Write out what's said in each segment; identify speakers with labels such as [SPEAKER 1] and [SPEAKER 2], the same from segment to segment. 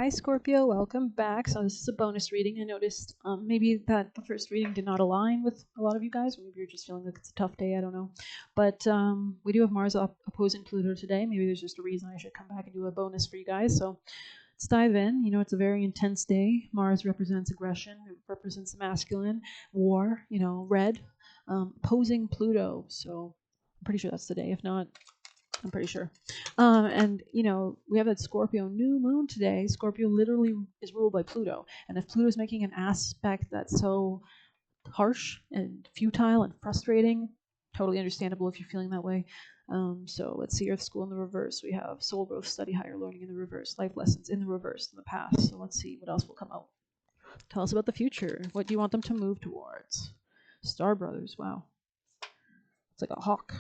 [SPEAKER 1] Hi, Scorpio. Welcome back. So this is a bonus reading. I noticed maybe that the first reading did not align with a lot of you guys, or maybe you're just feeling like it's a tough day. I don't know. But we do have Mars opposing Pluto today. Maybe there's just a reason I should come back and do a bonus for you guys. So let's dive in. You know, it's a very intense day. Mars represents aggression. It represents the masculine, war. You know, red, opposing Pluto. So I'm pretty sure that's the day. If not, I'm pretty sure. And you know, we have that Scorpio new moon today. Scorpio literally is ruled by Pluto, and if Pluto's making an aspect that's so harsh and futile and frustrating, totally understandable if you're feeling that way. So let's see Earth School in the reverse. We have soul growth, study higher learning in the reverse, life lessons in the reverse, in the past. So let's see what else will come out. Tell us about the future. What do you want them to move towards? Star Brothers. Wow, it's like a hawk.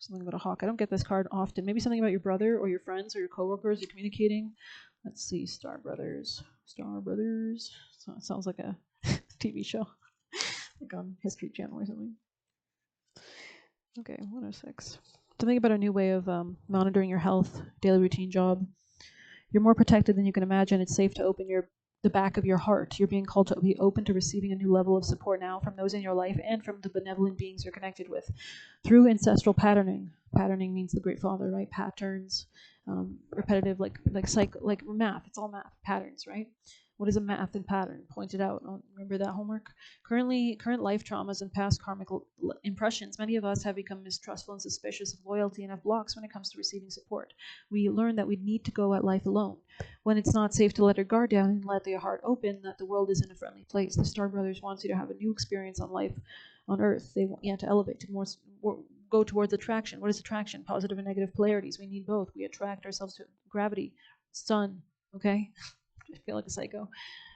[SPEAKER 1] Something about a hawk. I don't get this card often. Maybe something about your brother or your friends or your coworkers you're communicating. Let's see. Star Brothers. Star Brothers. So it sounds like a TV show, like on History Channel or something. Okay, 106. Something about a new way of monitoring your health, daily routine job. You're more protected than you can imagine. It's safe to open the back of your heart. You're being called to be open to receiving a new level of support now from those in your life and from the benevolent beings you're connected with through ancestral patterning. Patterning means the Great Father, right? Patterns, repetitive, like math. It's all math patterns, right? What is a math and pattern? Point it out. Remember that homework. Current life traumas and past karmic impressions. Many of us have become mistrustful and suspicious of loyalty and have blocks when it comes to receiving support. We learn that we need to go at life alone. When it's not safe to let your guard down and let your heart open, that the world is in a friendly place. The Star Brothers wants you to have a new experience on life, on Earth. They want you to elevate to more, go towards attraction. What is attraction? Positive and negative polarities. We need both. We attract ourselves to gravity, sun. Okay, I feel like a psycho.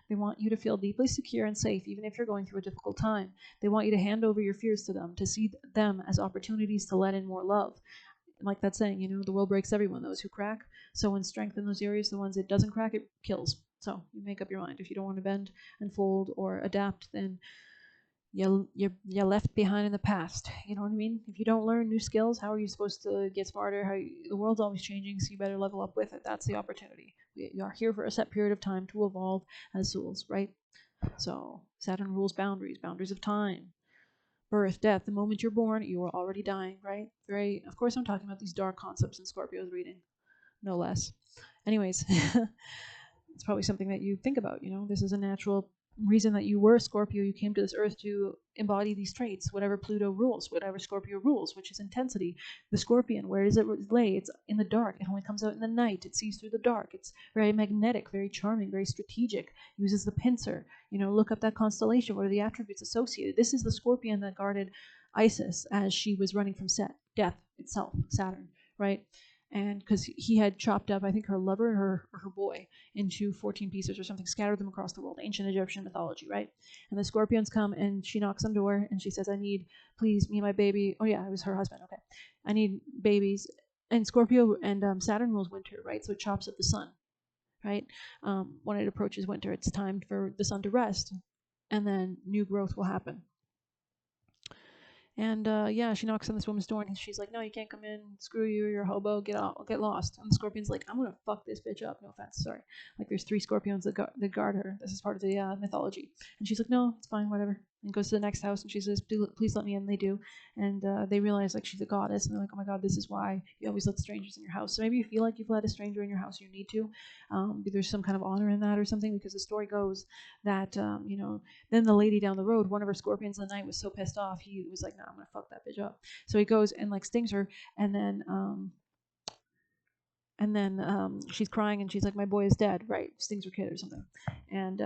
[SPEAKER 1] They want you to feel deeply secure and safe, even if you're going through a difficult time. They want you to hand over your fears to them, to see them as opportunities to let in more love. Like that saying, you know, the world breaks everyone, those who crack. So in strength in those areas, the ones it doesn't crack, it kills. So you make up your mind. If you don't want to bend and fold or adapt, then you're left behind in the past. You know what I mean? If you don't learn new skills, how are you supposed to get smarter? The world's always changing, so you better level up with it. That's the opportunity. We are here for a set period of time to evolve as souls, right? So Saturn rules boundaries, boundaries of time, birth, death. The moment you're born, you are already dying, right? Very. Of course, I'm talking about these dark concepts in Scorpio's reading, no less. Anyways, it's probably something that you think about. You know, this is a natural reason that you were Scorpio. You came to this earth to embody these traits, whatever Pluto rules, whatever Scorpio rules, which is intensity. The Scorpion, where does it lay? It's in the dark. It only comes out in the night. It sees through the dark. It's very magnetic, very charming, very strategic. Uses the pincer. You know, look up that constellation. What are the attributes associated? This is the Scorpion that guarded Isis as she was running from death itself, Saturn, right? And because he had chopped up, I think, her lover or her boy into 14 pieces or something, scattered them across the world, ancient Egyptian mythology, right? And the scorpions come and she knocks on the door and she says, I need, please, me and my baby. Oh, yeah, it was her husband. Okay. I need babies. And Scorpio and Saturn rules winter, right? So it chops up the sun, right? When it approaches winter, it's time for the sun to rest and then new growth will happen. And yeah, she knocks on this woman's door and she's like, no, you can't come in. Screw you. You're a hobo. Get out. Get lost. And the scorpion's like, I'm going to fuck this bitch up. No offense. Sorry. Like there's 3 scorpions that guard her. This is part of the mythology. And she's like, no, it's fine. Whatever. And goes to the next house and she says, please let me in. They do. And they realize like she's a goddess. And they're like, oh my God, this is why you always let strangers in your house. So maybe you feel like you've let a stranger in your house. You need to. There's some kind of honor in that or something, because the story goes that, you know, then the lady down the road, one of her scorpions in the night was so pissed off, he was like, nah, I'm going to fuck that bitch up. So he goes and like stings her, and then she's crying and she's like, my boy is dead, right? Stings her kid or something. And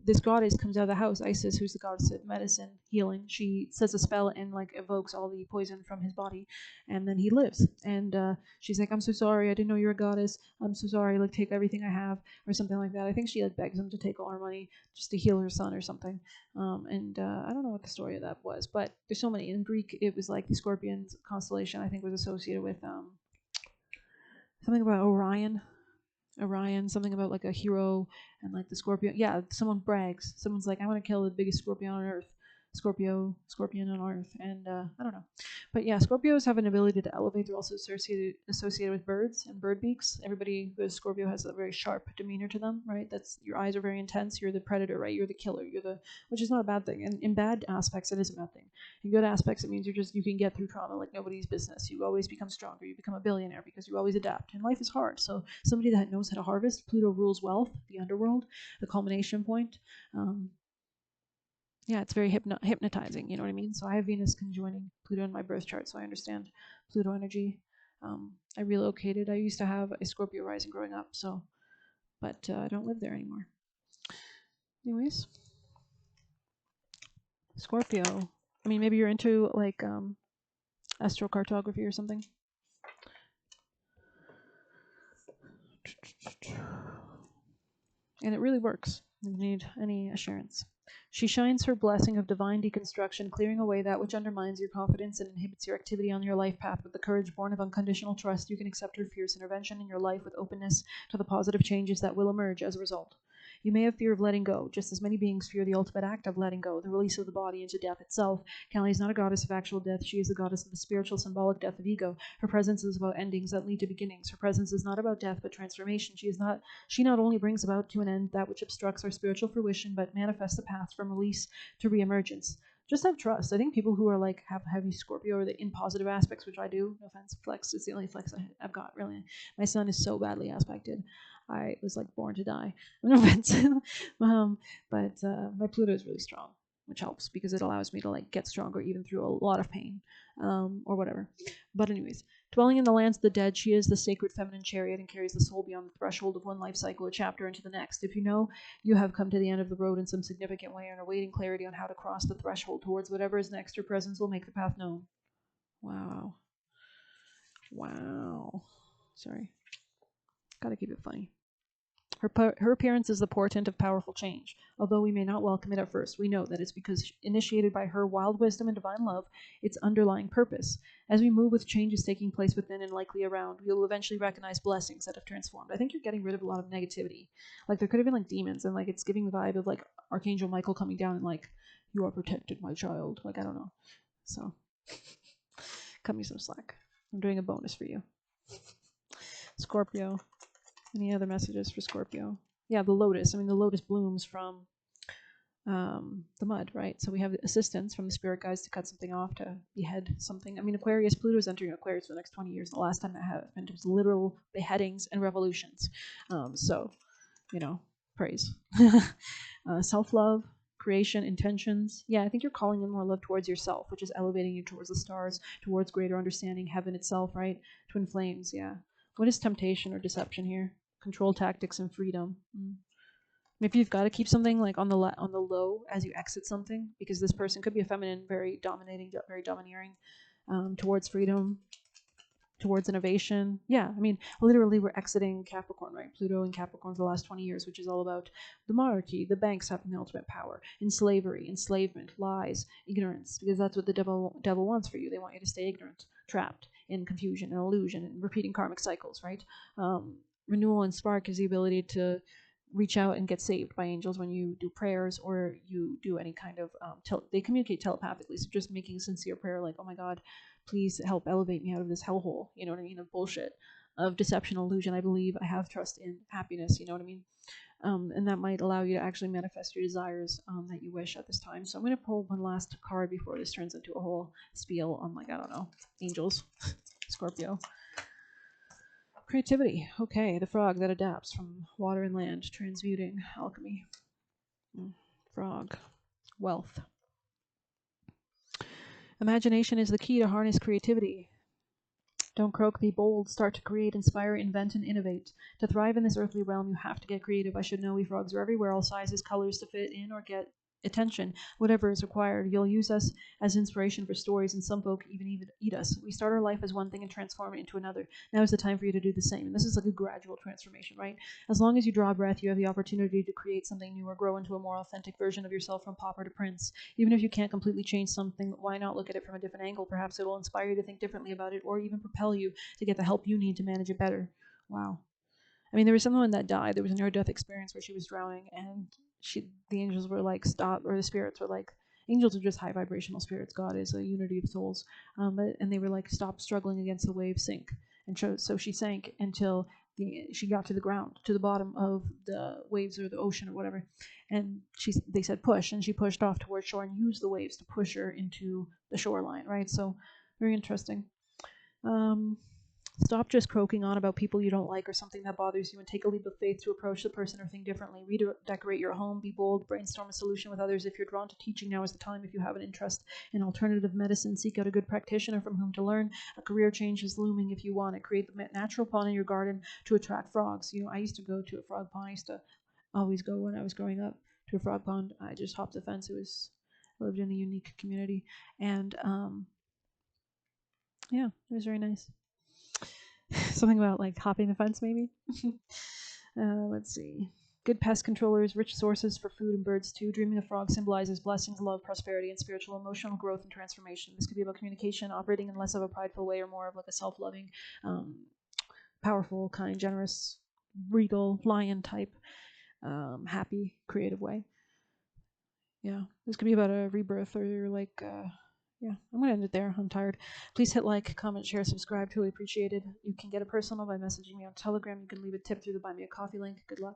[SPEAKER 1] this goddess comes out of the house, Isis, who's the goddess of medicine, healing. She says a spell and like evokes all the poison from his body, and then he lives. And she's like, I'm so sorry, I didn't know you're a goddess. I'm so sorry, like take everything I have, or something like that. I think she like begs him to take all her money just to heal her son or something. I don't know what the story of that was, but there's so many. In Greek, it was like the Scorpion constellation, I think, was associated with something about Orion, something about like a hero and like the Scorpion. Yeah, someone brags. Someone's like, I want to kill the biggest Scorpion on Earth. Scorpion on Earth, and I don't know, but yeah, Scorpios have an ability to elevate. They're also associated with birds and bird beaks. Everybody who is Scorpio has a very sharp demeanor to them, right? That's your eyes are very intense. You're the predator, right? You're the killer. Which is not a bad thing. And in bad aspects, it is a bad thing. In good aspects, it means you can get through trauma like nobody's business. You always become stronger. You become a billionaire because you always adapt. And life is hard. So somebody that knows how to harvest. Pluto rules wealth, the underworld, the culmination point. Yeah, it's very hypnotizing. You know what I mean? So I have Venus conjoining Pluto in my birth chart, so I understand Pluto energy. I relocated. I used to have a Scorpio rising growing up, but I don't live there anymore. Anyways, Scorpio. I mean, maybe you're into like astrocartography or something. And it really works. You don't need any assurance. She shines her blessing of divine deconstruction, clearing away that which undermines your confidence and inhibits your activity on your life path. With the courage born of unconditional trust, you can accept her fierce intervention in your life with openness to the positive changes that will emerge as a result. You may have fear of letting go, just as many beings fear the ultimate act of letting go, the release of the body into death itself. Kali is not a goddess of actual death. She is the goddess of the spiritual, symbolic death of ego. Her presence is about endings that lead to beginnings. Her presence is not about death, but transformation. She not only brings about to an end that which obstructs our spiritual fruition, but manifests the path from release to reemergence. Just have trust. I think people who are like have heavy Scorpio or the in positive aspects, which I do, no offense, flex, it's the only flex I've got, really. My sun is so badly aspected. I was like born to die. No offense. But my Pluto is really strong, which helps because it allows me to like get stronger even through a lot of pain, or whatever. But anyways, dwelling in the lands of the dead, she is the sacred feminine chariot and carries the soul beyond the threshold of one life cycle or chapter into the next. If you know you have come to the end of the road in some significant way and are awaiting clarity on how to cross the threshold towards whatever is next, her presence will make the path known. Wow. Sorry. Gotta keep it funny. Her appearance is the portent of powerful change. Although we may not welcome it at first, we know that it's because initiated by her wild wisdom and divine love, its underlying purpose. As we move with changes taking place within and likely around, we will eventually recognize blessings that have transformed. I think you're getting rid of a lot of negativity. Like there could have been like demons, and like it's giving the vibe of like Archangel Michael coming down and like, you are protected, my child. Like I don't know. So cut me some slack. I'm doing a bonus for you. Scorpio. Any other messages for Scorpio? Yeah, the lotus. I mean, the lotus blooms from the mud, right? So we have assistance from the spirit guides to cut something off, to behead something. I mean, Aquarius, Pluto's entering Aquarius for the next 20 years. The last time that happened was literal beheadings and revolutions. So, praise. Self-love, creation, intentions. Yeah, I think you're calling in more love towards yourself, which is elevating you towards the stars, towards greater understanding, heaven itself, right? Twin flames, yeah. What is temptation or deception here? Control tactics and freedom. Maybe you've got to keep something like on the low as you exit something, because this person could be a feminine, very dominating, very domineering, towards freedom, towards innovation. Yeah, I mean, literally we're exiting Capricorn, right? Pluto in Capricorn for the last 20 years, which is all about the monarchy, the banks having the ultimate power, in slavery, enslavement, lies, ignorance, because that's what the devil wants for you. They want you to stay ignorant, trapped in confusion and illusion and repeating karmic cycles, right? Renewal and spark is the ability to reach out and get saved by angels when you do prayers or you do any kind of they communicate telepathically, so just making a sincere prayer like, oh my god, please help elevate me out of this hellhole, you know what I mean, of bullshit, of deception, illusion. I believe, I have trust in happiness, you know what I mean. And that might allow you to actually manifest your desires that you wish at this time. So I'm going to pull one last card before this turns into a whole spiel on, like, I don't know, angels. Scorpio. Creativity. Okay, the frog that adapts from water and land, transmuting alchemy. Frog. Wealth. Imagination is the key to harness creativity. Don't croak, be bold. Start to create, inspire, invent, and innovate. To thrive in this earthly realm, you have to get creative. I should know we frogs are everywhere, all sizes, colors to fit in or get attention, whatever is required. You'll use us as inspiration for stories, and some folk even eat us. We start our life as one thing and transform it into another. Now is the time for you to do the same. And this is like a gradual transformation, right? As long as you draw a breath, you have the opportunity to create something new or grow into a more authentic version of yourself, from pauper to prince. Even if you can't completely change something, why not look at it from a different angle? Perhaps it will inspire you to think differently about it, or even propel you to get the help you need to manage it better. Wow. I mean, there was someone that died. There was a near-death experience where she was drowning, and the angels were like, stop, or the spirits were like, Angels are just high vibrational spirits. God is a unity of souls. And they were like, stop struggling against the wave, sink. And so she sank until she got to the ground, to the bottom of the waves or the ocean or whatever. And they said push, and she pushed off towards shore and used the waves to push her into the shoreline, right? So very interesting. Stop just croaking on about people you don't like or something that bothers you, and take a leap of faith to approach the person or thing differently. Redecorate your home, be bold, brainstorm a solution with others. If you're drawn to teaching, now is the time. If you have an interest in alternative medicine, seek out a good practitioner from whom to learn. A career change is looming if you want it. Create the natural pond in your garden to attract frogs. I used to go to a frog pond. I used to always go when I was growing up to a frog pond. I just hopped the fence. I lived in a unique community, and yeah, it was very nice. Something about like hopping the fence, maybe. Let's see. Good pest controllers, rich sources for food and birds too. Dreaming of frogs symbolizes blessings, love, prosperity, and spiritual emotional growth and transformation. This could be about communication, operating in less of a prideful way or more of like a self-loving, powerful, kind, generous, regal, lion type, happy, creative way. Yeah, this could be about a rebirth or like yeah, I'm going to end it there. I'm tired. Please hit like, comment, share, subscribe. Truly appreciated. You can get a personal by messaging me on Telegram. You can leave a tip through the Buy Me a Coffee link. Good luck.